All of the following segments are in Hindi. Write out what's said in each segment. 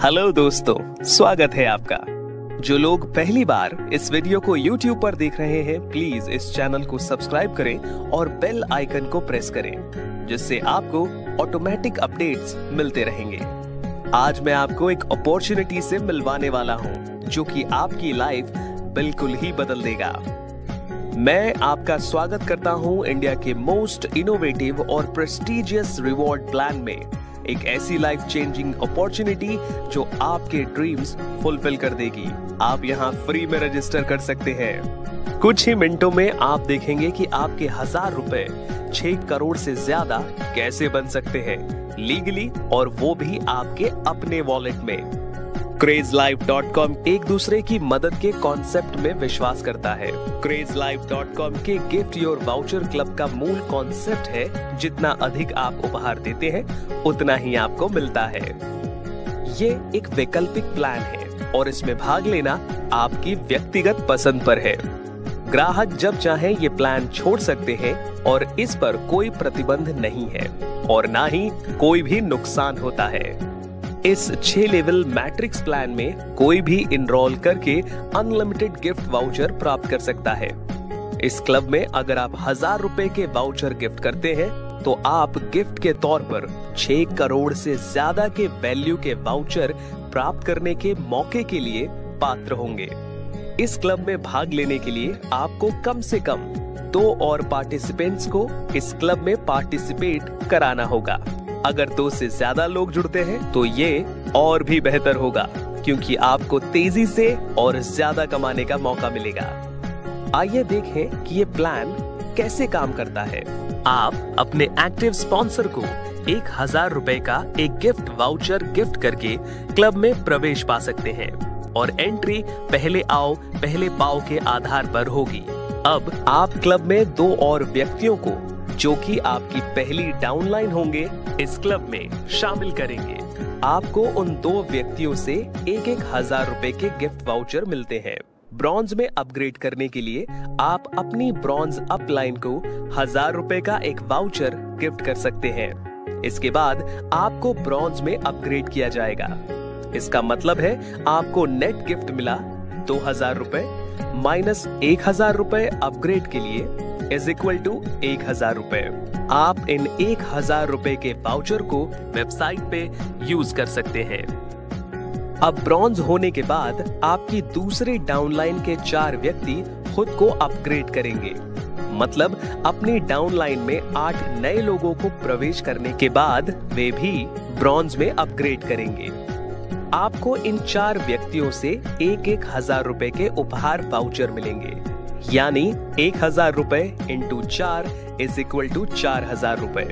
हेलो दोस्तों, स्वागत है आपका। जो लोग पहली बार इस वीडियो को YouTube पर देख रहे हैं, प्लीज इस चैनल को सब्सक्राइब करें और बेल आइकन को प्रेस करें, जिससे आपको ऑटोमेटिक अपडेट्स मिलते रहेंगे। आज मैं आपको एक अपॉर्चुनिटी से मिलवाने वाला हूं, जो कि आपकी लाइफ बिल्कुल ही बदल देगा। मैं आपका स्वागत करता हूं इंडिया के मोस्ट इनोवेटिव और प्रेस्टिजियस रिवॉर्ड प्लान में, एक ऐसी लाइफ चेंजिंग अपॉर्चुनिटी जो आपके ड्रीम्स फुलफिल कर देगी। आप यहाँ फ्री में रजिस्टर कर सकते हैं। कुछ ही मिनटों में आप देखेंगे कि आपके 1000 रुपए 6 करोड़ से ज्यादा कैसे बन सकते हैं लीगली, और वो भी आपके अपने वॉलेट में। crazelife.com एक दूसरे की मदद के कॉन्सेप्ट में विश्वास करता है। crazelife.com के गिफ्ट योर वाउचर क्लब का मूल कॉन्सेप्ट है, जितना अधिक आप उपहार देते हैं उतना ही आपको मिलता है। ये एक वैकल्पिक प्लान है और इसमें भाग लेना आपकी व्यक्तिगत पसंद पर है। ग्राहक जब चाहे ये प्लान छोड़ सकते हैं और इस पर कोई प्रतिबंध नहीं है और ना ही कोई भी नुकसान होता है। इस 6 लेवल मैट्रिक्स प्लान में कोई भी इनरोल करके अनलिमिटेड गिफ्ट वाउचर प्राप्त कर सकता है। इस क्लब में अगर आप 1000 रुपए के वाउचर गिफ्ट करते हैं तो आप गिफ्ट के तौर पर 6 करोड़ से ज्यादा के वैल्यू के वाउचर प्राप्त करने के मौके के लिए पात्र होंगे। इस क्लब में भाग लेने के लिए आपको कम से कम 2 और पार्टिसिपेंट्स को इस क्लब में पार्टिसिपेट कराना होगा। अगर 2 से ज्यादा लोग जुड़ते हैं तो ये और भी बेहतर होगा, क्योंकि आपको तेजी से और ज्यादा कमाने का मौका मिलेगा। आइए देखें कि ये प्लान कैसे काम करता है। आप अपने एक्टिव स्पॉन्सर को 1000 रुपए का एक गिफ्ट वाउचर गिफ्ट करके क्लब में प्रवेश पा सकते हैं और एंट्री पहले आओ पहले पाओ के आधार पर होगी। अब आप क्लब में 2 और व्यक्तियों को, जो कि आपकी पहली डाउनलाइन होंगे, इस क्लब में शामिल करेंगे। आपको उन 2 व्यक्तियों से 1000 रुपए के गिफ्ट वाउचर मिलते हैं। ब्रॉन्ज में अपग्रेड करने के लिए आप अपनी ब्रॉन्ज अपलाइन को 1000 रुपए का एक वाउचर गिफ्ट कर सकते हैं। इसके बाद आपको ब्रॉन्ज में अपग्रेड किया जाएगा। इसका मतलब है आपको नेट गिफ्ट मिला 2000 रुपए माइनस 1000 रुपए अपग्रेड के लिए इज इक्वल टू 1000 रुपए। आप इन 1000 रुपए के वाउचर को वेबसाइट पे यूज कर सकते हैं। अब ब्रॉन्ज होने के बाद आपकी दूसरी डाउनलाइन के 4 व्यक्ति खुद को अपग्रेड करेंगे। मतलब अपनी डाउनलाइन में 8 नए लोगों को प्रवेश करने के बाद वे भी ब्रॉन्ज में अपग्रेड करेंगे। आपको इन 4 व्यक्तियों से 1000 रुपए के उपहार वाउचर मिलेंगे, यानी 1000 रुपए इंटू 4 इज इक्वल टू 4000 रुपए।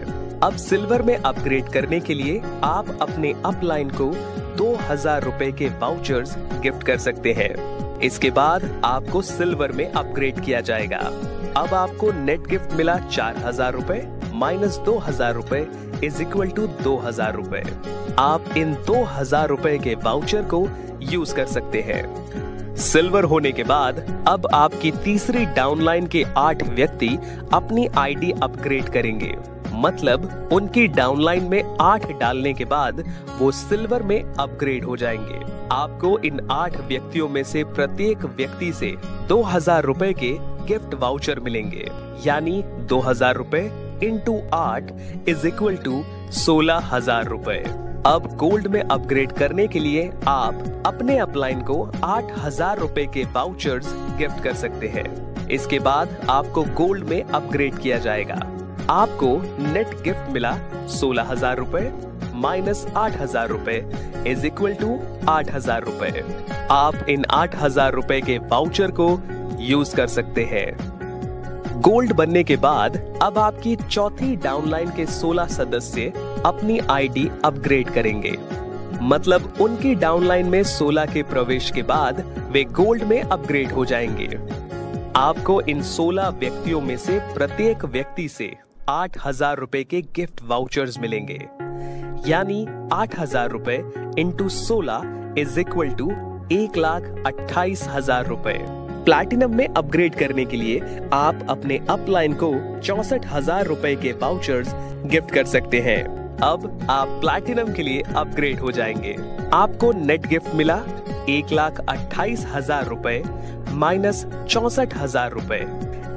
अब सिल्वर में अपग्रेड करने के लिए आप अपने अपलाइन को 2000 रुपए के वाउचर्स गिफ्ट कर सकते हैं। इसके बाद आपको सिल्वर में अपग्रेड किया जाएगा। अब आपको नेट गिफ्ट मिला 4000 रुपए माइनस 2000 रुपए इज इक्वल टू 2000 रुपए। आप इन 2000 रुपए के वाउचर को यूज कर सकते हैं। सिल्वर होने के बाद अब आपकी तीसरी डाउनलाइन के 8 व्यक्ति अपनी आईडी अपग्रेड करेंगे। मतलब उनकी डाउनलाइन में 8 डालने के बाद वो सिल्वर में अपग्रेड हो जाएंगे। आपको इन 8 व्यक्तियों में से प्रत्येक व्यक्ति से 2000 रुपए के गिफ्ट वाउचर मिलेंगे, यानी 2000 रुपए इंटू 8 इज इक्वल टू 16000 रुपए। अब गोल्ड में अपग्रेड करने के लिए आप अपने अपलाइन को 8000 रुपए के वाउचर्स गिफ्ट कर सकते हैं। इसके बाद आपको गोल्ड में अपग्रेड किया जाएगा। आपको नेट गिफ्ट मिला 16000 रुपए माइनस 8000 रुपए इज इक्वल टू 8000 रुपए। आप इन 8000 रुपए के वाउचर को यूज कर सकते हैं। गोल्ड बनने के बाद अब आपकी चौथी डाउनलाइन के 16 सदस्य अपनी आईडी अपग्रेड करेंगे। मतलब उनकी डाउनलाइन में 16 के प्रवेश के बाद वे गोल्ड में अपग्रेड हो जाएंगे। आपको इन 16 व्यक्तियों में से प्रत्येक व्यक्ति से 8000 रुपए के गिफ्ट वाउचर्स मिलेंगे, यानी 8000 रुपए इंटू 16 इज इक्वल टू 1,28,000 रुपए। प्लैटिनम में अपग्रेड करने के लिए आप अपने अपलाइन को 64,000 रुपए के वाउचर्स गिफ्ट कर सकते हैं। अब आप प्लैटिनम के लिए अपग्रेड हो जाएंगे। आपको नेट गिफ्ट मिला 1,28,000 रुपए माइनस 64,000 रुपए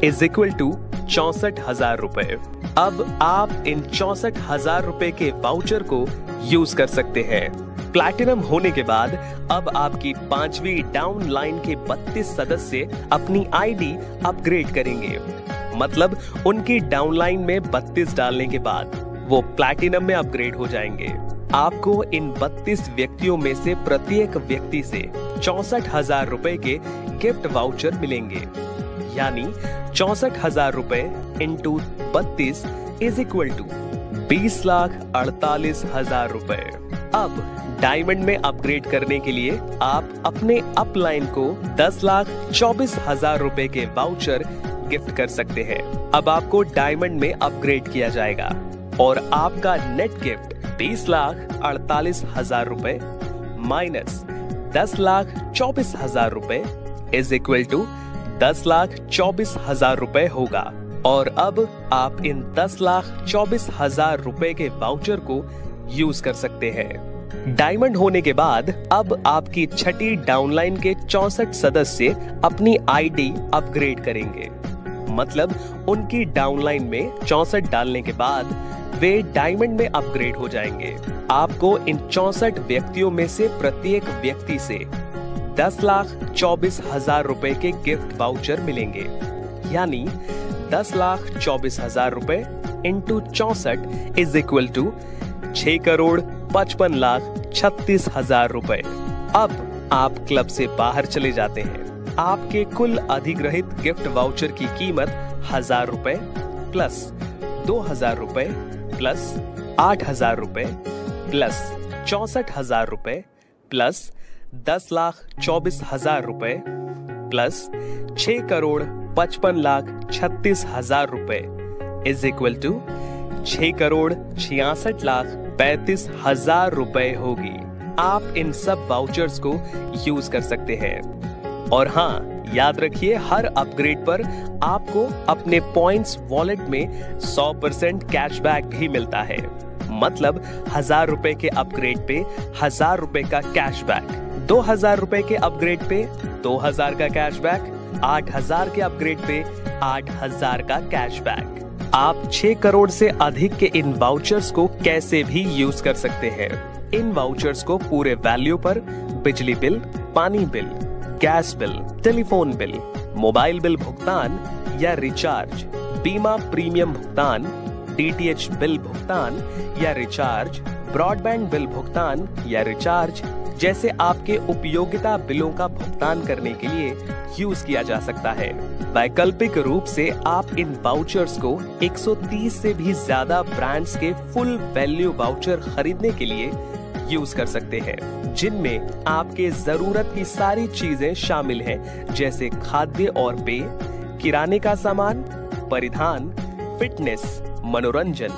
इज इक्वल टू 64,000 रुपए। अब आप इन 64,000 रुपए के वाउचर को यूज कर सकते हैं। प्लैटिनम होने के बाद अब आपकी 5वीं डाउन लाइन के 32 सदस्य अपनी आईडी अपग्रेड करेंगे। मतलब उनकी डाउन लाइन में 32 डालने के बाद वो प्लैटिनम में अपग्रेड हो जाएंगे। आपको इन 32 व्यक्तियों में से प्रत्येक व्यक्ति से 64,000 रुपए के गिफ्ट वाउचर मिलेंगे। यानी 64,000 रुपए इंटू 32 इज इक्वल टू 20,48,000 रुपए। अब डायमंड में अपग्रेड करने के लिए आप अपने अपलाइन को 10,24,000 रुपए के वाउचर गिफ्ट कर सकते हैं। अब आपको डायमंड में अपग्रेड किया जाएगा और आपका नेट गिफ्ट 20,48,000 रुपए माइनस 10,24,000 रुपए इज इक्वल टू 10,24,000 रुपए होगा। और अब आप इन 10,24,000 रुपए के वाउचर को यूज कर सकते हैं। डायमंड होने के बाद अब आपकी 6ठी डाउनलाइन के 64 सदस्य अपनी आईडी अपग्रेड करेंगे। मतलब उनकी डाउनलाइन में 64 डालने के बाद वे डायमंड में अपग्रेड हो जाएंगे। आपको इन 64 व्यक्तियों में से प्रत्येक व्यक्ति से 10,24,000 रुपए के गिफ्ट वाउचर मिलेंगे। यानी 10,24,000 रुपए इंटू 64 इज इक्वल टू 6,55,36,000 रुपए। अब आप क्लब से बाहर चले जाते हैं। आपके कुल अधिग्रहित गिफ्ट वाउचर की कीमत 1,000 रुपए प्लस 2,000 रुपए प्लस 8,000 रुपए प्लस 64,000 रुपए प्लस 10,24,000 रुपए प्लस 6,55,36,000 रुपए इज इक्वल टू 6,66,35,000 रुपए होगी। आप इन सब वाउचर्स को यूज कर सकते हैं। और हाँ, याद रखिए हर अपग्रेड पर आपको अपने पॉइंट्स वॉलेट में 100% कैशबैक भी मिलता है। मतलब 1,000 रुपए के अपग्रेड पे 1,000 रुपए का कैशबैक, 2,000 रुपए के अपग्रेड पे 2,000 का कैशबैक, 8,000 के अपग्रेड पे 8,000 का कैशबैक। आप 6 करोड़ से अधिक के इन वाउचर्स को कैसे भी यूज कर सकते हैं। इन वाउचर्स को पूरे वैल्यू पर बिजली बिल, पानी bill, gas bill, telephone bill, mobile bill भुगतान या रिचार्ज, बीमा प्रीमियम भुगतान, डीटीएच बिल भुगतान या रिचार्ज, ब्रॉडबैंड बिल भुगतान या रिचार्ज जैसे आपके उपयोगिता बिलों का भुगतान करने के लिए यूज किया जा सकता है। वैकल्पिक रूप से आप इन वाउचर्स को 130 से भी ज्यादा ब्रांड्स के फुल वैल्यू वाउचर खरीदने के लिए यूज कर सकते हैं, जिनमें आपके जरूरत की सारी चीजें शामिल हैं, जैसे खाद्य और पेय, किराने का सामान, परिधान, फिटनेस, मनोरंजन,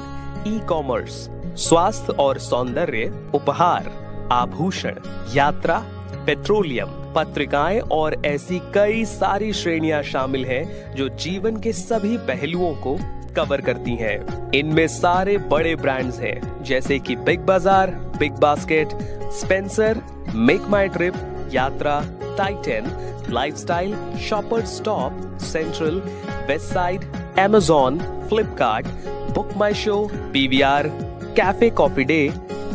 ई कॉमर्स, स्वास्थ्य और सौंदर्य, उपहार, आभूषण, यात्रा, पेट्रोलियम, पत्रिकाएं और ऐसी कई सारी श्रेणियां शामिल हैं जो जीवन के सभी पहलुओं को कवर करती हैं। इनमें सारे बड़े ब्रांड्स हैं जैसे कि Big Bazaar, Big Basket, Spencer, Make My Trip, Yatra, Titan, Lifestyle, Shopper Stop, Central, West Side, Amazon, Flipkart, Book My Show, PVR, Cafe Coffee Day,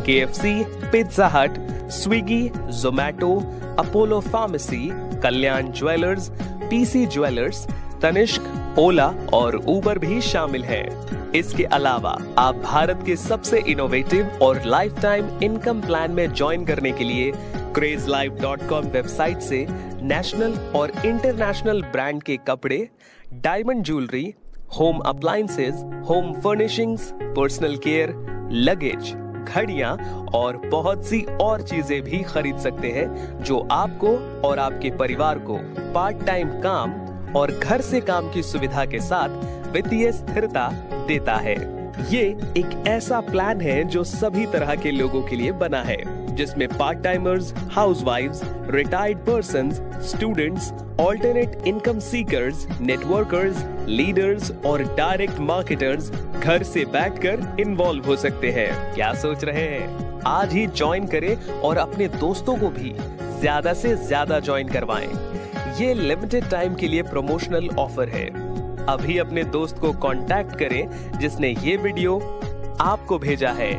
KFC, Pizza Hut, Swiggy, Zomato, Apollo Pharmacy, Kalyan Jewellers, PC Jewellers, Tanishq, Ola और उबर भी शामिल है। इसके अलावा आप भारत के सबसे इनोवेटिव और लाइफ टाइम इनकम प्लान में ज्वाइन करने के लिए crazelife.com वेबसाइट से नेशनल और इंटरनेशनल ब्रांड के कपड़े, diamond jewellery, home appliances, home furnishings, personal care, luggage, घड़ियां और बहुत सी और चीजें भी खरीद सकते हैं जो आपको और आपके परिवार को पार्ट टाइम काम और घर से काम की सुविधा के साथ वित्तीय स्थिरता देता है। ये एक ऐसा प्लान है जो सभी तरह के लोगों के लिए बना है, जिसमें पार्ट टाइमर्स, हाउसवाइफ्स, retired persons, students, alternate income seekers, networkers, leaders और डायरेक्ट मार्केटर्स घर से बैठकर इन्वॉल्व हो सकते हैं। क्या सोच रहे हैं? आज ही ज्वाइन करें और अपने दोस्तों को भी ज्यादा से ज्यादा ज्वाइन करवाएं। ये लिमिटेड टाइम के लिए प्रमोशनल ऑफर है। अभी अपने दोस्त को कांटेक्ट करें जिसने ये वीडियो आपको भेजा है।